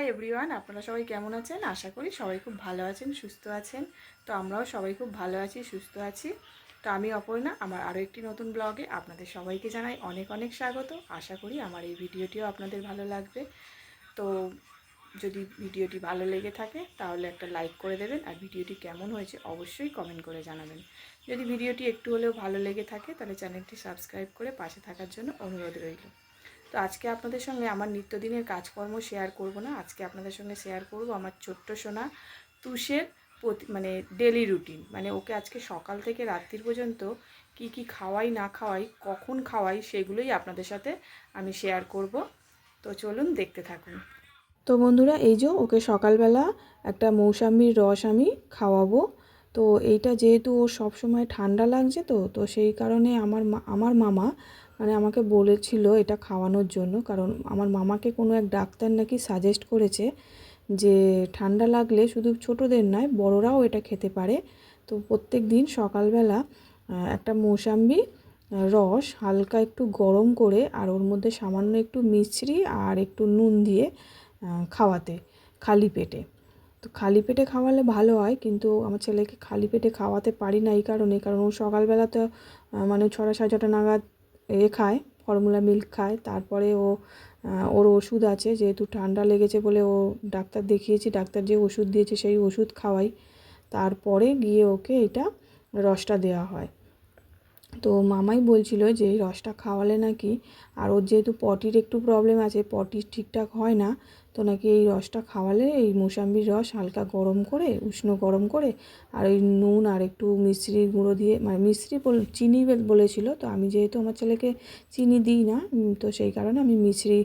Hi everyone, আপনারা সবাই কেমন আছেন? আশা করি সবাই খুব ভালো আছেন, সুস্থ আছেন। তো আমরাও সবাই খুব ভালো আছি, সুস্থ আছি। তো আমি অপর্ণা, আমার আরও একটি নতুন ব্লগে আপনাদের সবাইকে জানাই অনেক অনেক স্বাগত। আশা করি আমার এই ভিডিওটিও আপনাদের ভালো লাগবে। তো যদি ভিডিওটি ভালো লেগে থাকে তাহলে একটা লাইক করে দেবেন, আর ভিডিওটি কেমন হয়েছে অবশ্যই কমেন্ট করে জানাবেন। যদি ভিডিওটি একটু হলেও ভালো লেগে থাকে তাহলে চ্যানেলটি সাবস্ক্রাইব করে পাশে থাকার জন্য অনুরোধ রইল। তো আজকে আপনাদের সঙ্গে আমার নিত্যদিনের কাজকর্ম শেয়ার করব না, আজকে আপনাদের সঙ্গে শেয়ার করব আমার ছোট্ট সোনা তুষের মানে ডেলি রুটিন। মানে ওকে আজকে সকাল থেকে রাত্রির পর্যন্ত কি কি খাওয়াই না খাওয়াই, কখন খাওয়াই, সেগুলোই আপনাদের সাথে আমি শেয়ার করব। তো চলুন দেখতে থাকুন। তো বন্ধুরা, এই যে ওকে সকালবেলা একটা মৌসাম্বির রস আমি খাওয়াবো। তো এইটা যেহেতু ওর সবসময় ঠান্ডা লাগছে, তো সেই কারণে আমার মামা মানে আমাকে বলেছিল এটা খাওয়ানোর জন্য, কারণ আমার মামাকে কোনো এক ডাক্তার নাকি সাজেস্ট করেছে যে ঠান্ডা লাগলে শুধু ছোটোদের নয়, বড়রাও এটা খেতে পারে। তো প্রত্যেক দিন সকালবেলা একটা মৌসাম্বি রস হালকা একটু গরম করে আর ওর মধ্যে সামান্য একটু মিছরি আর একটু নুন দিয়ে খাওয়াতে, খালি পেটে। তো খালি পেটে খাওয়ালে ভালো হয়, কিন্তু আমার ছেলেকে খালি পেটে খাওয়াতে পারি না এই কারণ ও সকালবেলা তো মানে 6:30 নাগাদ খায়, ফর্মুলা মিল্ক খায়। তারপরে ওর ওষুধ আছে, যেহেতু ঠান্ডা লেগেছে বলে ও ডাক্তার দেখিয়েছি, ডাক্তার যে ওষুধ দিয়েছে সেই ওষুধ খাওয়াই। তারপরে গিয়ে ওকে এটা রসটা দেওয়া হয়। তো মামাই বলছিল যে এই রসটা খাওয়ালে নাকি, আর ওর যেহেতু পটির একটু প্রবলেম আছে, পটি ঠিকঠাক হয় না, তো নাকি এই রসটা খাওয়ালে, এই মৌসাম্বির রস হালকা গরম করে, উষ্ণ গরম করে, আর ওই নুন আর একটু মিশ্রির গুঁড়ো দিয়ে, মানে চিনি বলেছিল। তো আমি যেহেতু আমার ছেলেকে চিনি দিই না, তো সেই কারণে আমি মিশ্রি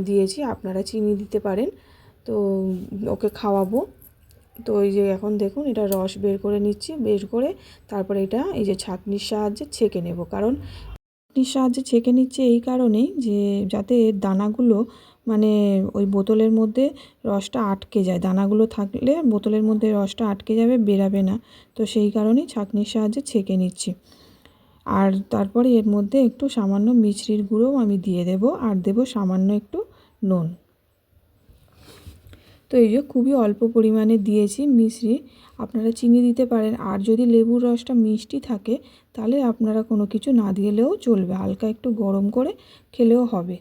দিয়েছি, আপনারা চিনি দিতে পারেন। তো ওকে খাওয়াবো। তো এই যে এখন দেখুন এটা রস বের করে নিচ্ছি, বের করে তারপরে এটা এই যে ছাঁকনির সাহায্যে ছেঁকে নেব। কারণ ছাঁকনির সাহায্যে ছেঁকে নিচ্ছে এই কারণেই যে যাতে দানাগুলো মানে ওই বোতলের মধ্যে রসটা আটকে যায়, দানাগুলো থাকলে বোতলের মধ্যে রসটা আটকে যাবে, বেরাবে না। তো সেই কারণেই ছাঁকনির সাহায্যে ছেঁকে নিচ্ছি। আর তারপরে এর মধ্যে একটু সামান্য মিছরির গুঁড়োও আমি দিয়ে দেব, আর দেব সামান্য একটু নুন। তো এই যে খুবই অল্প পরিমাণে দিয়েছি মিশ্রি, আপনারা চিনি দিতে পারেন। আর যদি লেবুর রসটা মিষ্টি থাকে তাহলে আপনারা কোনো কিছু না দিলেও চলবে, হালকা একটু গরম করে খেলেও হবে।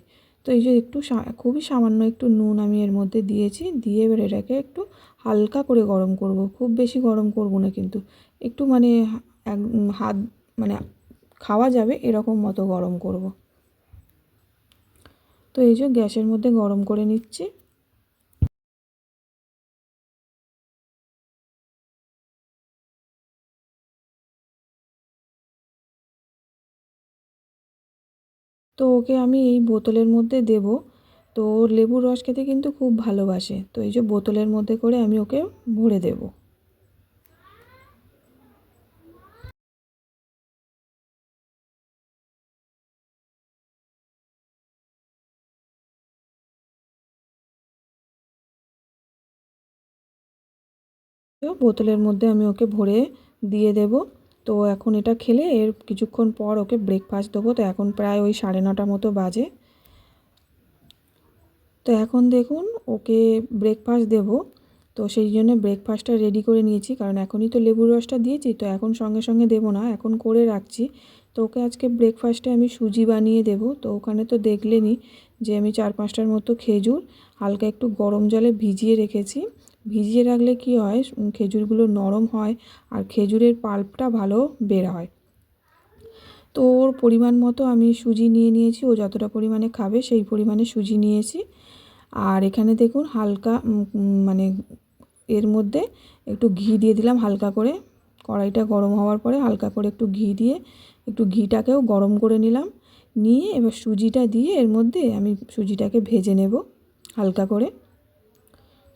তো এই যে একটু খুবই সামান্য একটু নুন আমি এর মধ্যে দিয়েছি, দিয়ে এবার এটাকে একটু হালকা করে গরম করব, খুব বেশি গরম করব না, কিন্তু একটু মানে হাত মানে খাওয়া যাবে এরকম মতো গরম করব। তো এই যে গ্যাসের মধ্যে গরম করে নিচ্ছি। তো ওকে আমি এই বোতলের মধ্যে দেব। তো ওর লেবুর রস খেতে কিন্তু খুব ভালোবাসে, তো এই যে বোতলের মধ্যে করে আমি ওকে ভরে দেব। তো বোতলের মধ্যে আমি ওকে ভরে দিয়ে দেব। তো এখন এটা খেলে এর কিছুক্ষণ পর ওকে ব্রেকফাস্ট দেবো। তো এখন প্রায় ওই 9:30 মতো বাজে। তো এখন দেখুন ওকে ব্রেকফাস্ট দেব। তো সেই জন্য ব্রেকফাস্টটা রেডি করে নিয়েছি, কারণ এখনই তো লেবুর রসটা দিয়েছি, তো এখন সঙ্গে সঙ্গে দেবো না, এখন করে রাখছি। তো ওকে আজকে ব্রেকফাস্টে আমি সুজি বানিয়ে দেব। তো ওখানে তো দেখলেনই যে আমি 4-5টার মতো খেজুর হালকা একটু গরম জলে ভিজিয়ে রেখেছি। ভিজিয়ে রাখলে কি হয়, খেজুরগুলো নরম হয় আর খেজুরের পাল্পটা ভালো বের হয়। তো ওর পরিমাণ মতো আমি সুজি নিয়ে নিয়েছি, ও যতটা পরিমাণে খাবে সেই পরিমাণে সুজি নিয়েছি। আর এখানে দেখুন হালকা মানে এর মধ্যে একটু ঘি দিয়ে দিলাম হালকা করে, কড়াইটা গরম হওয়ার পরে হালকা করে একটু ঘি দিয়ে একটু ঘিটাকেও গরম করে নিলাম। নিয়ে এবার সুজিটা দিয়ে এর মধ্যে আমি সুজিটাকে ভেজে নেব হালকা করে।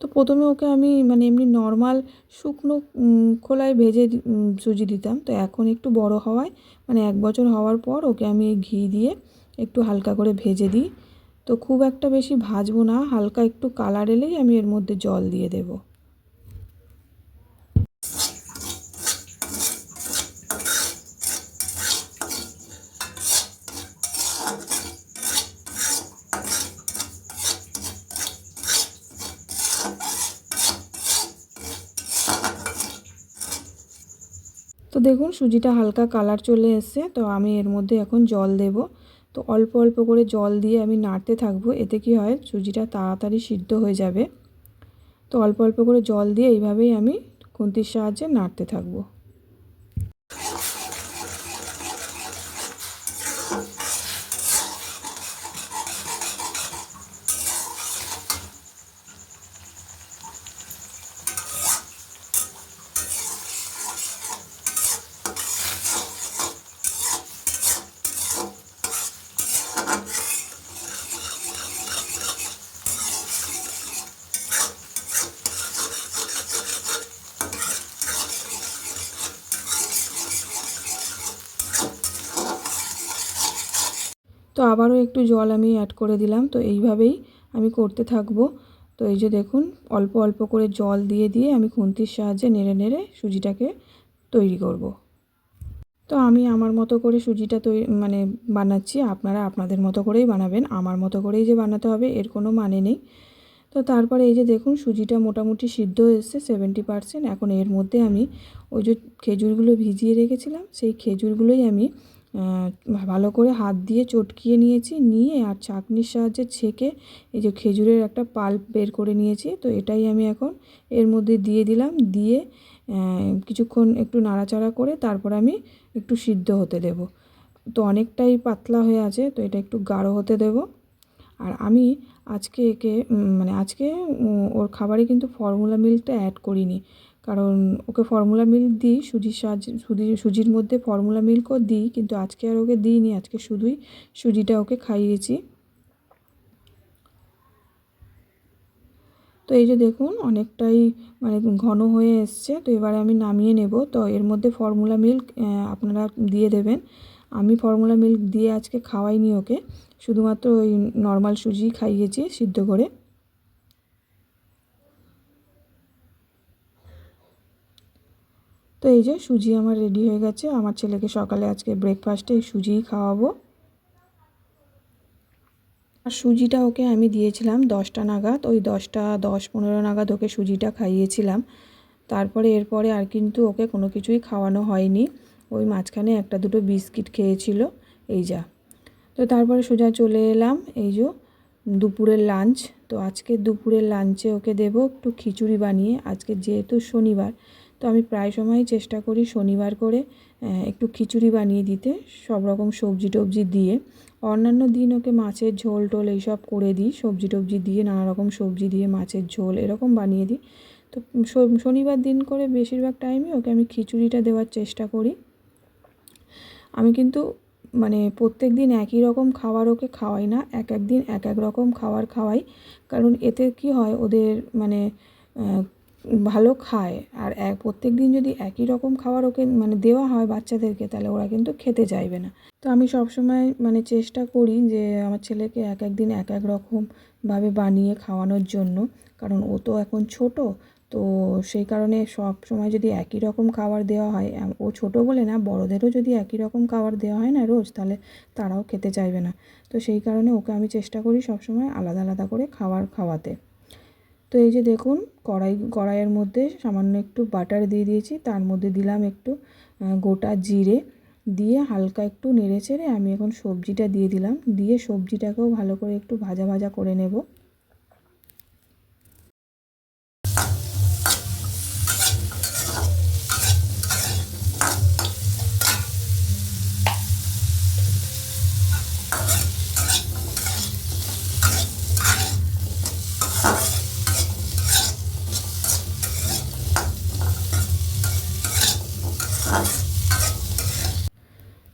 তো প্রথমে ওকে আমি মানে এমনি নর্মাল শুকনো খোলায় ভেজে সুজি দিতাম। তো এখন একটু বড় হওয়ায় মানে 1 বছর হওয়ার পর ওকে আমি ঘি দিয়ে একটু হালকা করে ভেজে দিই। তো খুব একটা বেশি ভাজবো না, হালকা একটু কালার এলেই আমি এর মধ্যে জল দিয়ে দেব। তো দেখুন সুজিটা হালকা কালার চলে এসছে। তো আমি এর মধ্যে এখন জল দেব। তো অল্প অল্প করে জল দিয়ে আমি নাড়তে থাকবো, এতে কি হয় সুজিটা তাড়াতাড়ি সিদ্ধ হয়ে যাবে। তো অল্প অল্প করে জল দিয়ে এইভাবেই আমি খুন্তির সাহায্যে নাড়তে থাকবো। তো আবারও একটু জল আমি অ্যাড করে দিলাম। তো এইভাবেই আমি করতে থাকবো। তো এই যে দেখুন অল্প অল্প করে জল দিয়ে দিয়ে আমি খুন্তির সাহায্যে নেড়ে নেড়ে সুজিটাকে তৈরি করব। তো আমি আমার মতো করে সুজিটা বানাচ্ছি, আপনারা আপনাদের মতো করেই বানাবেন। আমার মতো করেই যে বানাতে হবে এর কোনো মানে নেই। তো তারপরে এই যে দেখুন সুজিটা মোটামুটি সিদ্ধ এসছে 70%। এখন এর মধ্যে আমি ওই যে খেজুরগুলো ভিজিয়ে রেখেছিলাম, সেই খেজুরগুলোই আমি ভালো করে হাত দিয়ে চটকিয়ে নিয়েছি, নিয়ে আর ছাঁকনির সাহায্যে ছেঁকে এই যে খেজুরের একটা পাল্প বের করে নিয়েছি। তো এটাই আমি এখন এর মধ্যে দিয়ে দিলাম, দিয়ে কিছুক্ষণ একটু নাড়াচাড়া করে তারপর আমি একটু সিদ্ধ হতে দেব। তো অনেকটাই পাতলা হয়ে আছে, তো এটা একটু গাঢ় হতে দেব। আর আমি আজকে আজকে ওর খাবারে কিন্তু ফর্মুলা মিল্কটা অ্যাড করিনি, কারণ ওকে ফর্মুলা মিল্ক দিই সুজির সাহায্যে, সুজির মধ্যে ফর্মুলা মিল্কও দিই, কিন্তু আজকে আর ওকে দিইনি। আজকে শুধুই সুজিটা ওকে খাইয়েছি। তো এই যে দেখুন অনেকটাই ঘন হয়ে এসছে। তো এবারে আমি নামিয়ে নেব। তো এর মধ্যে ফর্মুলা মিল্ক আপনারা দিয়ে দেবেন। আমি ফর্মুলা মিল্ক দিয়ে আজকে খাওয়াইনি ওকে, শুধুমাত্র ওই নর্মাল সুজি খাইয়েছি সিদ্ধ করে। তো এই যে সুজি আমার রেডি হয়ে গেছে। আমার ছেলেকে সকালে আজকে ব্রেকফাস্টে এই সুজিই খাওয়াবো। আর সুজিটা ওকে আমি দিয়েছিলাম 10টা নাগাদ, ওই 10-15 নাগাদ ওকে সুজিটা খাইয়েছিলাম। তারপরে এরপরে আর কিন্তু ওকে কোনো কিছুই খাওয়ানো হয়নি। ওই মাঝখানে একটা দুটো বিস্কিট খেয়েছিল, এই যা। তো তারপরে সোজা চলে এলাম এই যে দুপুরের লাঞ্চ। তো আজকে দুপুরের লাঞ্চে ওকে দেব একটু খিচুড়ি বানিয়ে। আজকে যেহেতু শনিবার, তো আমি প্রায় সময়ই চেষ্টা করি শনিবার করে একটু খিচুড়ি বানিয়ে দিতে, সব রকম সবজি টবজি দিয়ে। অন্যান্য দিন ওকে মাছের ঝোল টোল এইসব করে দিই, সবজি টবজি দিয়ে, নানা রকম সবজি দিয়ে মাছের ঝোল এরকম বানিয়ে দিই। তো শনিবার দিন করে বেশিরভাগ টাইমে ওকে আমি খিচুড়িটা দেওয়ার চেষ্টা করি। আমি কিন্তু প্রত্যেক দিন একই রকম খাবার ওকে খাওয়াই না, এক এক দিন এক এক রকম খাবার খাওয়াই। কারণ এতে কি হয় ওদের ভালো খায়। আর প্রত্যেক দিন যদি একই রকম খাবার ওকে দেওয়া হয় বাচ্চাদেরকে, তাহলে ওরা কিন্তু খেতে চাইবে না। তো আমি সবসময় চেষ্টা করি যে আমার ছেলেকে এক এক দিন এক এক রকমভাবে বানিয়ে খাওয়ানোর জন্য, কারণ ও তো এখন ছোট। তো সেই কারণে সব সময় যদি একই রকম খাবার দেওয়া হয়, ও ছোট বলে না, বড়দেরও যদি একই রকম খাবার দেওয়া হয় না রোজ, তাহলে তারাও খেতে চাইবে না। তো সেই কারণে ওকে আমি চেষ্টা করি সবসময় আলাদা আলাদা করে খাবার খাওয়াতে। তো এই যে দেখুন কড়াইয়ের মধ্যে সামান্য একটু বাটার দিয়ে দিয়েছি, তার মধ্যে দিলাম একটু গোটা জিরে, দিয়ে হালকা একটু নেড়ে চেড়ে আমি এখন সবজিটা দিয়ে দিলাম, দিয়ে সবজিটাকেও ভালো করে একটু ভাজা ভাজা করে নেব।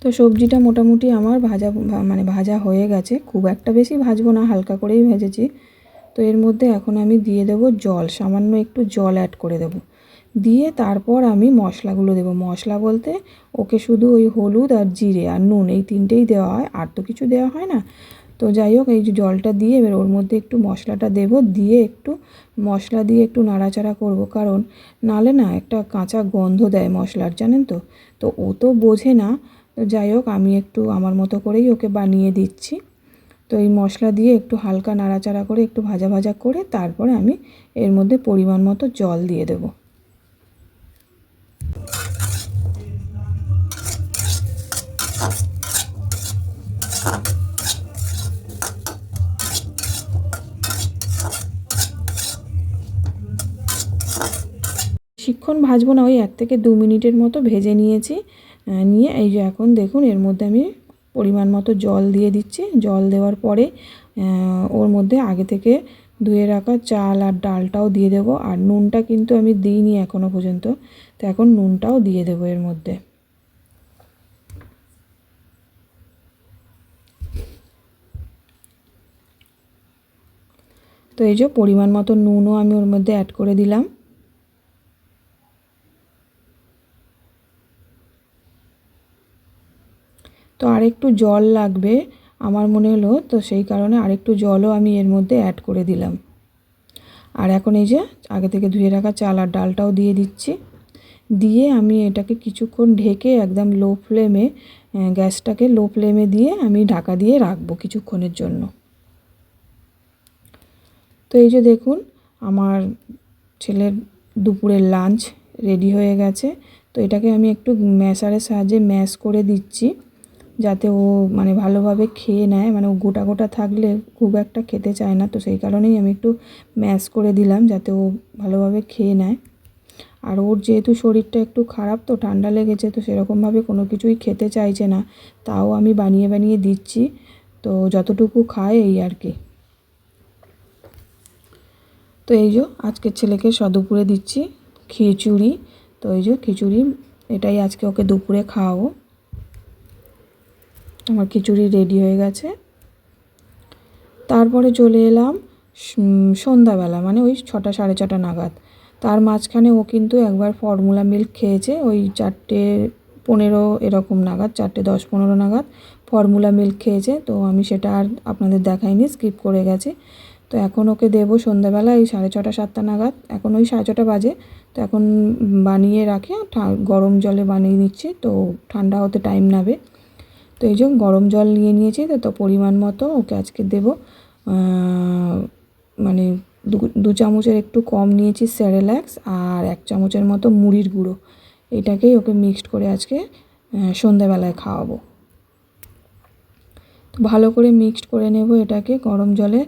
তো সবজিটা মোটামুটি আমার ভাজা হয়ে গেছে, খুব একটা বেশি ভাজবো না, হালকা করেই ভেজেছি। তো এর মধ্যে এখন আমি দিয়ে দেবো জল, সামান্য একটু জল অ্যাড করে দেবো, দিয়ে তারপর আমি মশলাগুলো দেবো। মশলা বলতে ওকে শুধু ওই হলুদ আর জিরে আর নুন এই তিনটেই দেওয়া হয়, আর তো কিছু দেওয়া হয় না। তো যাই হোক, এই যে জলটা দিয়ে এবার ওর মধ্যে একটু মশলাটা দেবো, দিয়ে একটু মশলা দিয়ে একটু নাড়াচাড়া করব, কারণ নালে না একটা কাঁচা গন্ধ দেয় মশলার, জানেন তো। তো ও তো বোঝে না। তো যাই হোক, আমি একটু আমার মতো করেই ওকে বানিয়ে দিচ্ছি। তো এই মশলা দিয়ে একটু হালকা নাড়াচাড়া করে একটু ভাজা ভাজা করে তারপরে আমি এর মধ্যে পরিমাণ মতো জল দিয়ে দেবো। বেশিক্ষণ ভাজবো না, ওই 1 থেকে 2 মিনিটের মতো ভেজে নিয়েছি। নিয়ে এই যে এখন দেখুন এর মধ্যে আমি পরিমাণ মতো জল দিয়ে দিচ্ছি। জল দেওয়ার পরে ওর মধ্যে আগে থেকে ধুয়ে রাখা চাল আর ডালটাও দিয়ে দেবো। আর নুনটা কিন্তু আমি দিইনি এখনও পর্যন্ত, তো এখন নুনটাও দিয়ে দেবো এর মধ্যে। তো এই যে পরিমাণ মতো নুনও আমি ওর মধ্যে অ্যাড করে দিলাম। তো আরেকটু জল লাগবে আমার মনে হলো, তো সেই কারণে আরেকটু জলও আমি এর মধ্যে অ্যাড করে দিলাম। আর এখন এই যে আগে থেকে ধুয়ে রাখা চাল আর ডালটাও দিয়ে দিচ্ছি। দিয়ে আমি এটাকে কিছুক্ষণ ঢেকে একদম লো ফ্লেমে, গ্যাসটাকে লো ফ্লেমে দিয়ে আমি ঢাকা দিয়ে রাখবো কিছুক্ষণের জন্য। তো এই যে দেখুন আমার ছেলের দুপুরের লাঞ্চ রেডি হয়ে গেছে। তো এটাকে আমি একটু ম্যাশারের সাহায্যে ম্যাশ করে দিচ্ছি, যাতে ও মানে ভালোভাবে খেয়ে নেয়। মানে ও গোটা গোটা থাকলে খুব একটা খেতে চায় না, তো সেই কারণেই আমি একটু ম্যাশ করে দিলাম যাতে ও ভালোভাবে খেয়ে নেয়। আর ওর যেহেতু শরীরটা একটু খারাপ, তো ঠান্ডা লেগেছে, তো সেরকমভাবে কোনো কিছুই খেতে চাইছে না, তাও আমি বানিয়ে বানিয়ে দিচ্ছি। তো যতটুকু খায় এই আর কি। তো এই যে আজকের ছেলেকে দুপুরে দিচ্ছি খিচুড়ি। তো এই যে খিচুড়ি, এটাই আজকে ওকে দুপুরে খাওয়াবো। আমার খিচুড়ি রেডি হয়ে গেছে। তারপরে চলে এলাম সন্ধ্যাবেলা, মানে ওই 6টা সাড়ে 6টা নাগাদ। তার মাঝখানে ও কিন্তু একবার ফর্মুলা মিল্ক খেয়েছে, ওই 4:15 এরকম নাগাদ, 4:10-15 নাগাদ ফর্মুলা মিল্ক খেয়েছে। তো আমি সেটা আর আপনাদের দেখাইনি, স্কিপ করে গেছি। তো এখন ওকে দেবো সন্ধ্যাবেলা এই 6:30-7টা নাগাদ। এখন ওই 6:30 বাজে। তো এখন বানিয়ে রাখে গরম জলে বানিয়ে নিচ্ছি, তো ঠান্ডা হতে টাইম নেবে। তো এই যে গরম জল নিয়ে নিয়েছি, তো পরিমাণ মতো ওকে আজকে দেবো। মানে 2 চামচের একটু কম নিয়েছি সেরেল্যাক্স, আর 1 চামচের মতো মুড়ির গুঁড়ো। এটাকেই ওকে মিক্সড করে আজকে সন্ধ্যাবেলায় খাওয়াবো। তো ভালো করে মিক্সড করে নেব এটাকে গরম জলে।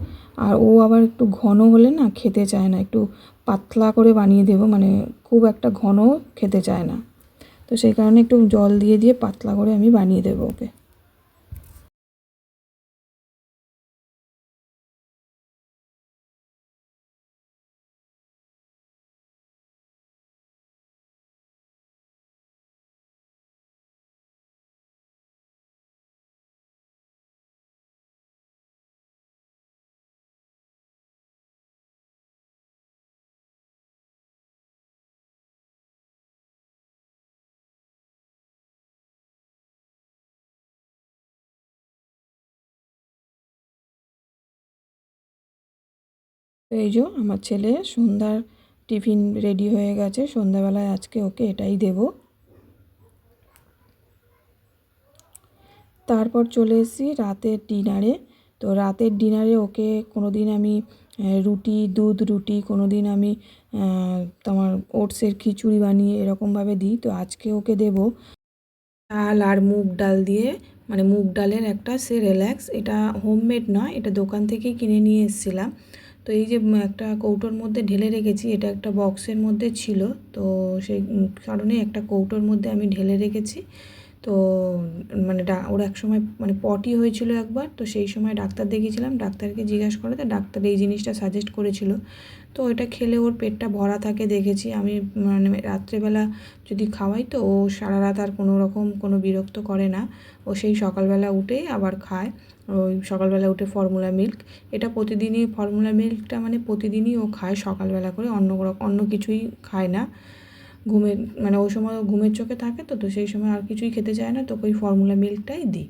আর ও আবার একটু ঘন হলে না খেতে চায় না, একটু পাতলা করে বানিয়ে দেবো, মানে খুব একটা ঘন খেতে চায় না। তো সেই কারণে একটু জল দিয়ে দিয়ে পাতলা করে আমি বানিয়ে দেবো ওকে। তো এই যে আমার ছেলে সন্ধ্যার টিফিন রেডি হয়ে গেছে। সন্ধ্যাবেলায় আজকে ওকে এটাই দেব। তারপর চলে এসেছি রাতের ডিনারে। তো রাতের ডিনারে ওকে কোনো দিন আমি রুটি, দুধ রুটি, কোনো দিন আমি তোমার ওটসের খিচুড়ি বানিয়ে এরকমভাবে দিই। তো আজকে ওকে দেব চাল আর মুগ ডাল দিয়ে, মানে মুগ ডালের একটা সেরেল্যাক্স। এটা হোমমেড নয়, এটা দোকান থেকেই কিনে নিয়ে এসেছিলাম। তো এই যে একটা কৌটোর মধ্যে ঢেলে রেখেছি, এটা একটা বক্সের মধ্যে ছিল, তো সেই কারণে একটা কৌটোর মধ্যে আমি ঢেলে রেখেছি। তো মানে ওর এক সময় মানে পটি হয়েছিল একবার, তো সেই সময় ডাক্তার দেখিয়েছিলাম। ডাক্তারকে জিজ্ঞাসা করে তো ডাক্তার এই জিনিসটা সাজেস্ট করেছিল। তো এটা খেলে ওর পেটটা ভরা থাকে দেখেছি আমি। মানে রাত্রেবেলা যদি খাওয়াই তো ও সারা রাত আর কোনো রকম কোনো বিরক্ত করে না। ও সেই সকালবেলা উঠেই আবার খায়। ওই সকালবেলা উঠে ফর্মুলা মিল্ক, এটা প্রতিদিনই ফর্মুলা মিল্কটা মানে প্রতিদিনই ও খায় সকালবেলা করে, অন্য কিছুই খায় না। ঘুমের মানে ওই সময় ঘুমের চোখে থাকে, তো সেই সময় আর কিছুই খেতে চায় না, তো ওই ফর্মুলা মিল্কটাই দিই।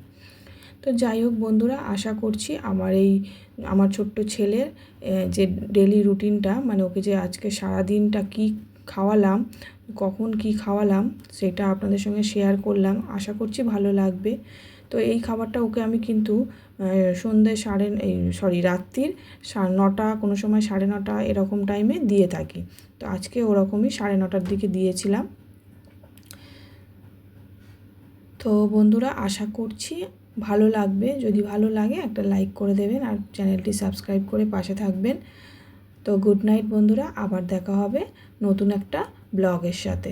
তো যাই হোক বন্ধুরা, আশা করছি আমার ছোট্ট ছেলের যে ডেলি রুটিনটা, মানে ওকে যে আজকে সারাদিনটা কী খাওয়ালাম, কখন কি খাওয়ালাম, সেটা আপনাদের সঙ্গে শেয়ার করলাম। আশা করছি ভালো লাগবে। তো এই খাবারটা ওকে আমি কিন্তু সন্ধ্যে রাত্রির 9টা, কোনো সময় 9:30 এরকম টাইমে দিয়ে থাকি। তো আজকে ওরকমই 9:30টার দিকে দিয়েছিলাম। তো বন্ধুরা, আশা করছি ভালো লাগবে। যদি ভালো লাগে একটা লাইক করে দেবেন আর চ্যানেলটি সাবস্ক্রাইব করে পাশে থাকবেন। তো গুড নাইট বন্ধুরা, আবার দেখা হবে নতুন একটা ব্লগের সাথে।